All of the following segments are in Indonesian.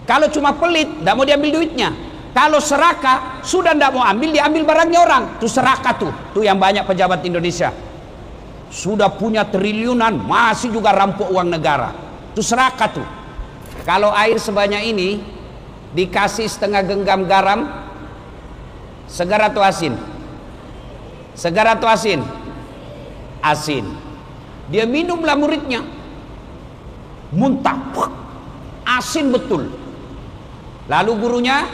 Kalau cuma pelit, tidak mau diambil duitnya. Kalau serakah, sudah tidak mau ambil, diambil barangnya orang. Itu serakah tuh. Tuh yang banyak pejabat Indonesia. Sudah punya triliunan, masih juga rampok uang negara. Itu serakah tuh. Kalau air sebanyak ini, dikasih setengah genggam garam, segar atau asin? Segar atau asin? Asin. Dia minumlah muridnya. Muntah. Asin betul. Lalu gurunya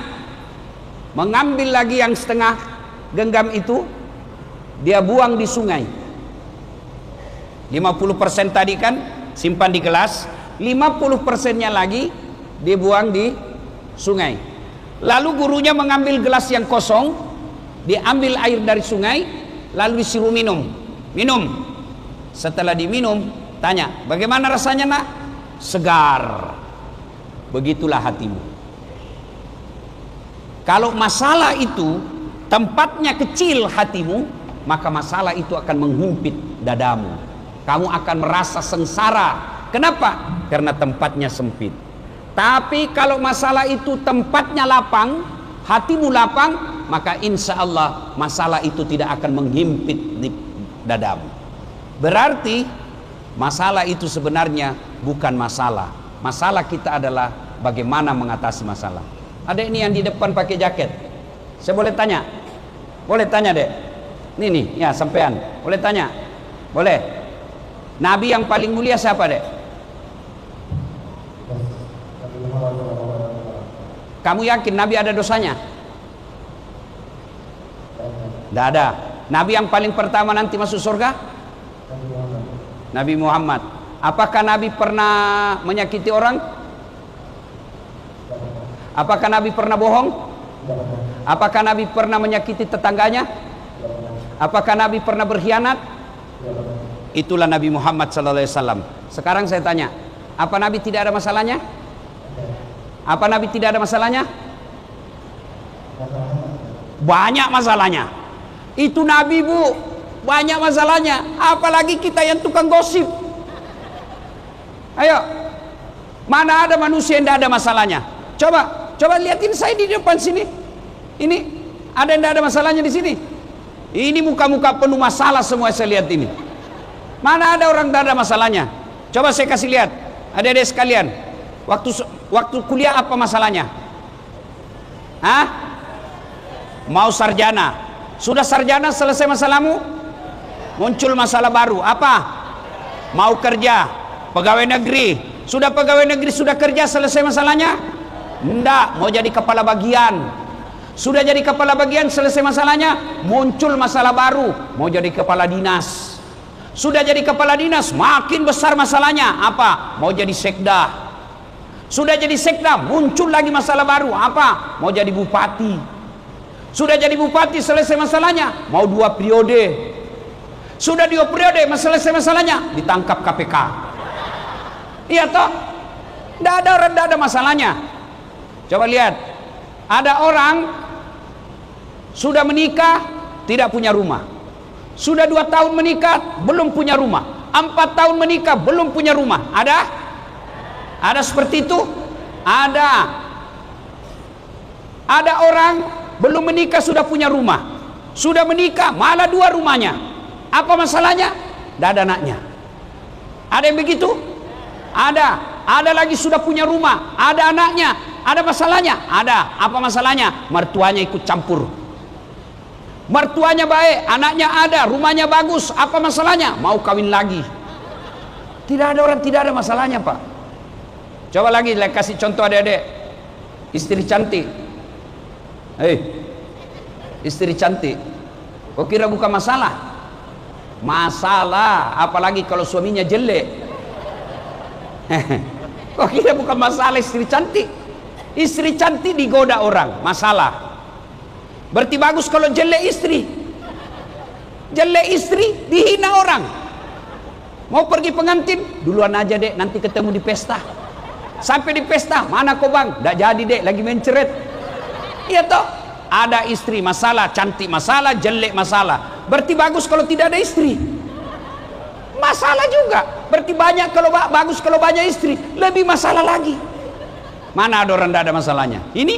mengambil lagi yang setengah genggam itu, dia buang di sungai. 50% tadi kan simpan di gelas, 50%-nya lagi dia buang di sungai. Lalu gurunya mengambil gelas yang kosong, diambil air dari sungai, lalu disuruh minum. Minum. Setelah diminum, tanya, bagaimana rasanya nak? Segar. Begitulah hatimu. Kalau masalah itu tempatnya kecil hatimu, maka masalah itu akan menghimpit dadamu. Kamu akan merasa sengsara. Kenapa? Karena tempatnya sempit. Tapi kalau masalah itu tempatnya lapang, hatimu lapang, maka insya Allah masalah itu tidak akan menghimpit di dadamu. Berarti masalah itu sebenarnya bukan masalah. Masalah kita adalah bagaimana mengatasi masalah. Ada ini yang di depan pakai jaket. Saya boleh tanya? Boleh tanya, Dek? Nih, ya sampean. Boleh tanya? Boleh. Nabi yang paling mulia siapa, Dek? Kamu yakin Nabi ada dosanya? Tidak ada. Nabi yang paling pertama nanti masuk surga? Nabi Muhammad. Apakah Nabi pernah menyakiti orang? Apakah Nabi pernah bohong? Apakah Nabi pernah menyakiti tetangganya? Apakah Nabi pernah berkhianat? Itulah Nabi Muhammad SAW. Sekarang saya tanya, apa Nabi tidak ada masalahnya? Apa Nabi tidak ada masalahnya? Banyak masalahnya. Itu Nabi, Bu, banyak masalahnya. Apalagi kita yang tukang gosip. Ayo, mana ada manusia yang tidak ada masalahnya? Coba lihatin saya di depan sini. Ini ada yang tidak ada masalahnya di sini? Ini muka-muka penuh masalah semua saya lihat ini. Mana ada orang tidak ada masalahnya? Coba saya kasih lihat. Adik-adik sekalian, waktu kuliah apa masalahnya? Hah? Mau sarjana. Sudah sarjana selesai masalahmu? Muncul masalah baru. Apa? Mau kerja, pegawai negeri. Sudah pegawai negeri, sudah kerja, selesai masalahnya? Enggak, mau jadi kepala bagian. Sudah jadi kepala bagian, selesai masalahnya? Muncul masalah baru, mau jadi kepala dinas. Sudah jadi kepala dinas, makin besar masalahnya. Apa? Mau jadi sekda. Sudah jadi sekda, muncul lagi masalah baru. Apa? Mau jadi bupati. Sudah jadi bupati, selesai masalahnya? Mau 2 periode. Sudah 2 periode, selesai masalahnya? Ditangkap KPK. Iya toh? Tidak ada orang, tidak ada masalahnya. Coba lihat, ada orang sudah menikah tidak punya rumah, sudah 2 tahun menikah belum punya rumah, 4 tahun menikah belum punya rumah. Ada seperti itu? Ada orang belum menikah sudah punya rumah, sudah menikah malah 2 rumahnya. Apa masalahnya? Tidak ada anaknya. Ada yang begitu? Ada lagi sudah punya rumah, ada anaknya. Ada masalahnya? Ada. Apa masalahnya? Mertuanya ikut campur. Mertuanya baik, anaknya ada, rumahnya bagus. Apa masalahnya? Mau kawin lagi. Tidak ada orang tidak ada masalahnya, Pak. Coba lagi, kasih contoh adik-adik. Istri cantik. Istri cantik. Kok kira bukan masalah? Masalah, apalagi kalau suaminya jelek. Kok kira bukan masalah istri cantik? Istri cantik digoda orang, masalah. Berarti bagus kalau jelek istri. Jelek istri dihina orang. Mau pergi pengantin, duluan aja Dek, nanti ketemu di pesta. Sampai di pesta, mana kau Bang? Nggak jadi Dek, lagi main ceret. Iya toh? Ada istri masalah, cantik masalah, jelek masalah. Berarti bagus kalau tidak ada istri. Masalah juga. Berarti banyak kalau bagus kalau banyak istri, lebih masalah lagi. Mana ada orang tidak ada masalahnya? Ini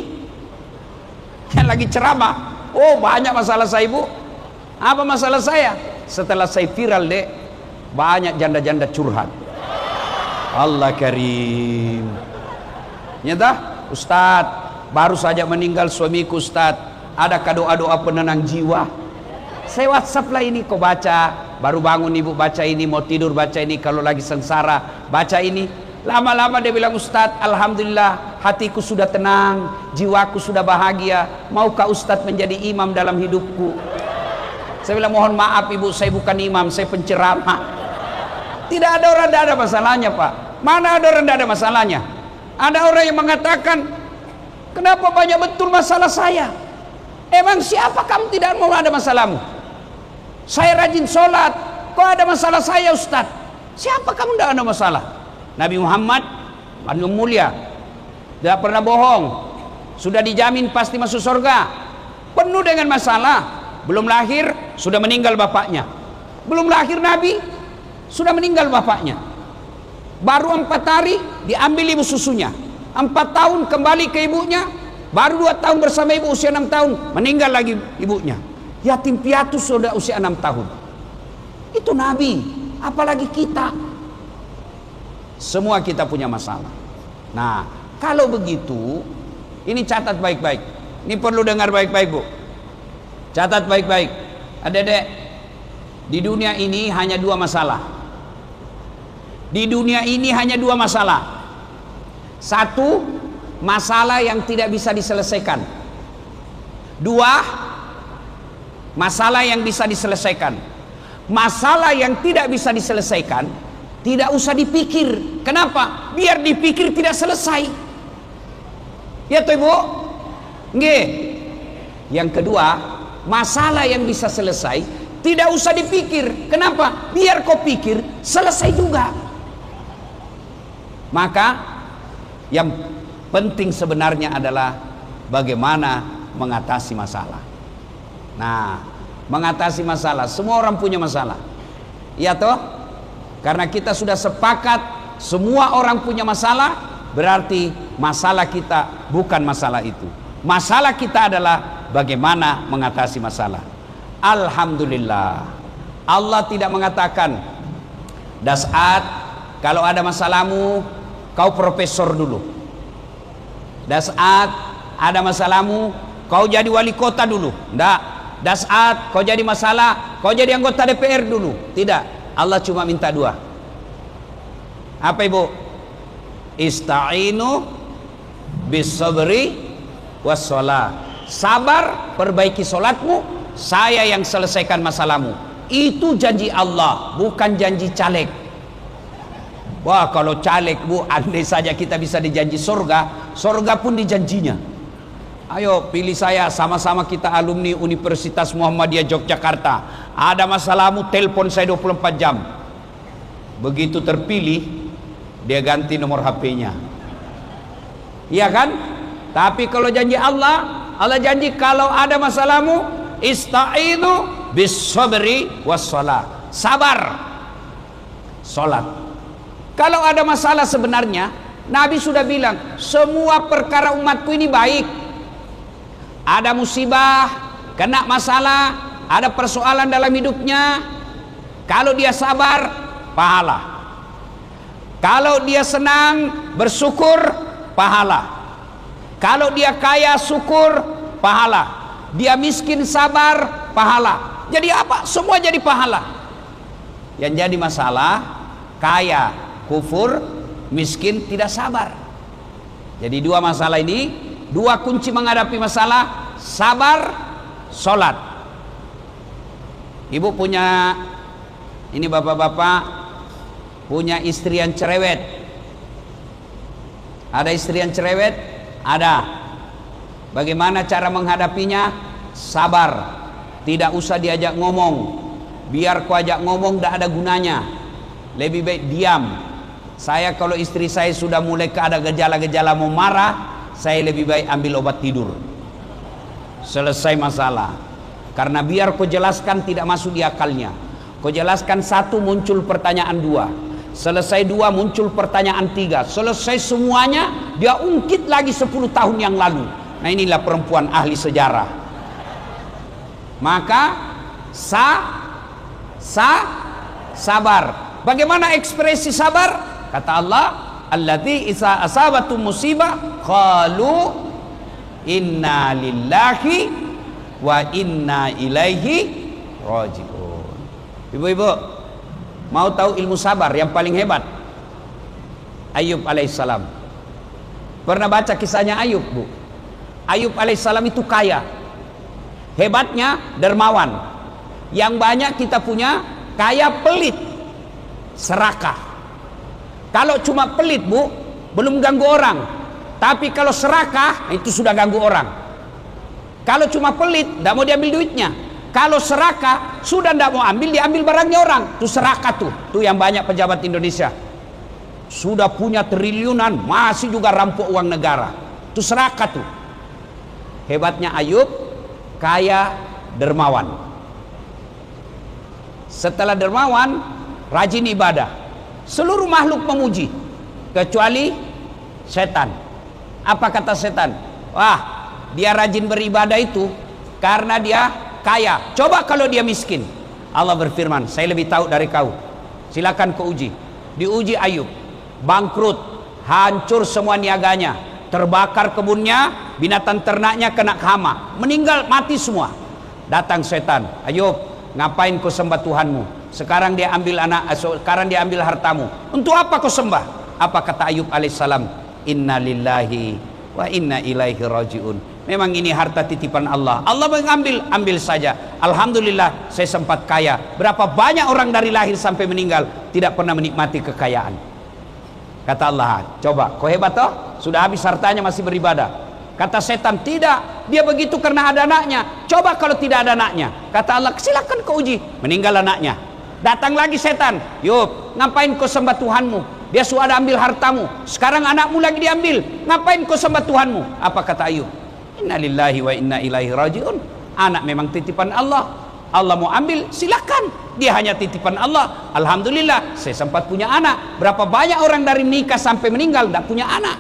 yang lagi ceramah, oh banyak masalah saya ibu. Apa masalah saya? Setelah saya viral dek, banyak janda-janda curhat. Allah karim. Nyata, Ustadz, baru saja meninggal suamiku Ustadz. Ada doa-doa penenang jiwa. Saya WhatsApp lah ini, kau baca. Baru bangun ibu baca ini, mau tidur baca ini, kalau lagi sengsara baca ini. Lama-lama dia bilang, Ustadz, alhamdulillah hatiku sudah tenang, jiwaku sudah bahagia. Maukah Ustadz menjadi imam dalam hidupku? Saya bilang, mohon maaf ibu, saya bukan imam, saya penceramah. Tidak ada orang tidak ada masalahnya Pak. Mana ada orang tidak ada masalahnya? Ada orang yang mengatakan, kenapa banyak betul masalah saya? Emang siapa kamu tidak mau ada masalahmu? Saya rajin sholat, kok ada masalah saya Ustaz? Siapa kamu tidak ada masalah? Nabi Muhammad manusia mulia, tidak pernah bohong, sudah dijamin pasti masuk surga. Penuh dengan masalah. Belum lahir sudah meninggal bapaknya. Belum lahir Nabi sudah meninggal bapaknya. Baru 4 hari diambil ibu susunya. 4 tahun kembali ke ibunya. Baru 2 tahun bersama ibu, usia 6 tahun meninggal lagi ibunya. Yatim piatu sudah usia 6 tahun. Itu Nabi, apalagi kita. Semua kita punya masalah. Nah, kalau begitu, ini catat baik-baik. Ini perlu dengar baik-baik bu. Catat baik-baik. Adik-adik, di dunia ini hanya 2 masalah. Di dunia ini hanya 2 masalah. Satu, masalah yang tidak bisa diselesaikan. 2, masalah yang bisa diselesaikan. Masalah yang tidak bisa diselesaikan tidak usah dipikir. Kenapa? Biar dipikir tidak selesai. Ya toh ibu? Nggih. Yang kedua, masalah yang bisa selesai tidak usah dipikir. Kenapa? Biar kau pikir selesai juga. Maka yang penting sebenarnya adalah bagaimana mengatasi masalah. Nah, mengatasi masalah, semua orang punya masalah. Iya toh? Karena kita sudah sepakat semua orang punya masalah, berarti masalah kita bukan masalah itu. Masalah kita adalah bagaimana mengatasi masalah. Alhamdulillah, Allah tidak mengatakan, Das'at, kalau ada masalahmu kau profesor dulu. Das'at, ada masalahmu kau jadi wali kota dulu. Tidak. Das'at, kau jadi masalah kau jadi anggota DPR dulu. Tidak. Allah cuma minta 2. Apa ibu? Ista'inu bis-sabri was-shalah. Sabar, perbaiki solatmu, saya yang selesaikan masalahmu. Itu janji Allah, bukan janji caleg. Wah, kalau caleg bu, andai saja kita bisa dijanji surga, surga pun dijanjinya. Ayo pilih saya, sama-sama kita alumni Universitas Muhammadiyah Yogyakarta. Ada masalahmu, telepon saya 24 jam. Begitu terpilih, dia ganti nomor HP-nya. Iya kan? Tapi kalau janji Allah, Allah janji kalau ada masalahmu, ista'inu bis-sabri was-shalah. Sabar, salat. Kalau ada masalah sebenarnya, Nabi sudah bilang, semua perkara umatku ini baik. Ada musibah, kena masalah, ada persoalan dalam hidupnya, kalau dia sabar, pahala. Kalau dia senang, bersyukur, pahala. Kalau dia kaya, syukur, pahala. Dia miskin, sabar, pahala. Jadi apa? Semua jadi pahala. Yang jadi masalah, kaya, kufur, miskin, tidak sabar. Jadi 2 masalah ini, 2 kunci menghadapi masalah, sabar, sholat. Ibu punya, ini bapak-bapak, punya istri yang cerewet. Ada istri yang cerewet? Ada. Bagaimana cara menghadapinya? Sabar. Tidak usah diajak ngomong. Biar ku ajak ngomong tidak ada gunanya. Lebih baik diam. Saya kalau istri saya sudah mulai ada gejala-gejala mau marah, saya lebih baik ambil obat tidur. Selesai masalah. Karena biar kau jelaskan tidak masuk di akalnya. Kau jelaskan 1, muncul pertanyaan 2. Selesai 2 muncul pertanyaan 3. Selesai semuanya dia ungkit lagi 10 tahun yang lalu. Nah inilah perempuan ahli sejarah. Maka sabar. Bagaimana ekspresi sabar? Kata Allah, allati isa asabatu musibah qalu inna lillahi wa inna ilaihi rajiun. Ibu-ibu, mau tahu ilmu sabar yang paling hebat? Ayub alaihissalam. Pernah baca kisahnya Ayub, Bu? Ayub alaihissalam itu kaya. Hebatnya dermawan. Yang banyak kita punya kaya pelit, serakah. Kalau cuma pelit, Bu, belum ganggu orang. Tapi kalau serakah, itu sudah ganggu orang. Kalau cuma pelit, tidak mau diambil duitnya. Kalau serakah, sudah tidak mau ambil, diambil barangnya orang. Itu serakah tuh. Tuh yang banyak pejabat Indonesia. Sudah punya triliunan, masih juga rampok uang negara. Itu serakah tuh. Hebatnya Ayub, kaya, dermawan. Setelah dermawan, rajin ibadah. Seluruh makhluk memuji, kecuali setan. Apa kata setan? Wah, dia rajin beribadah itu karena dia kaya. Coba kalau dia miskin. Allah berfirman, saya lebih tahu dari kau. Silakan kau uji. Diuji Ayub, bangkrut, hancur semua niaganya, terbakar kebunnya, binatang ternaknya kena hama, meninggal, mati semua. Datang setan, Ayub, ngapain kau sembah Tuhanmu? Sekarang dia ambil sekarang dia ambil hartamu. Untuk apa kau sembah? Apa kata Ayub alaihissalam? Inna lillahi wa inna ilaihi rajiun. Memang ini harta titipan Allah. Allah mengambil, ambil saja. Alhamdulillah saya sempat kaya. Berapa banyak orang dari lahir sampai meninggal tidak pernah menikmati kekayaan. Kata Allah, coba kau hebat toh? Sudah habis hartanya masih beribadah. Kata setan, tidak, dia begitu karena ada anaknya. Coba kalau tidak ada anaknya. Kata Allah, silakan kau uji. Meninggal anaknya. Datang lagi setan, Yub, ngapain kau sembah Tuhanmu? Dia sudah ambil hartamu, sekarang anakmu lagi diambil. Ngapain kau sembah Tuhanmu? Apa kata Ayub? Inna lillahi wa inna ilaihi rajiun. Anak memang titipan Allah. Allah mau ambil, silakan. Dia hanya titipan Allah. Alhamdulillah, saya sempat punya anak. Berapa banyak orang dari nikah sampai meninggal tidak punya anak.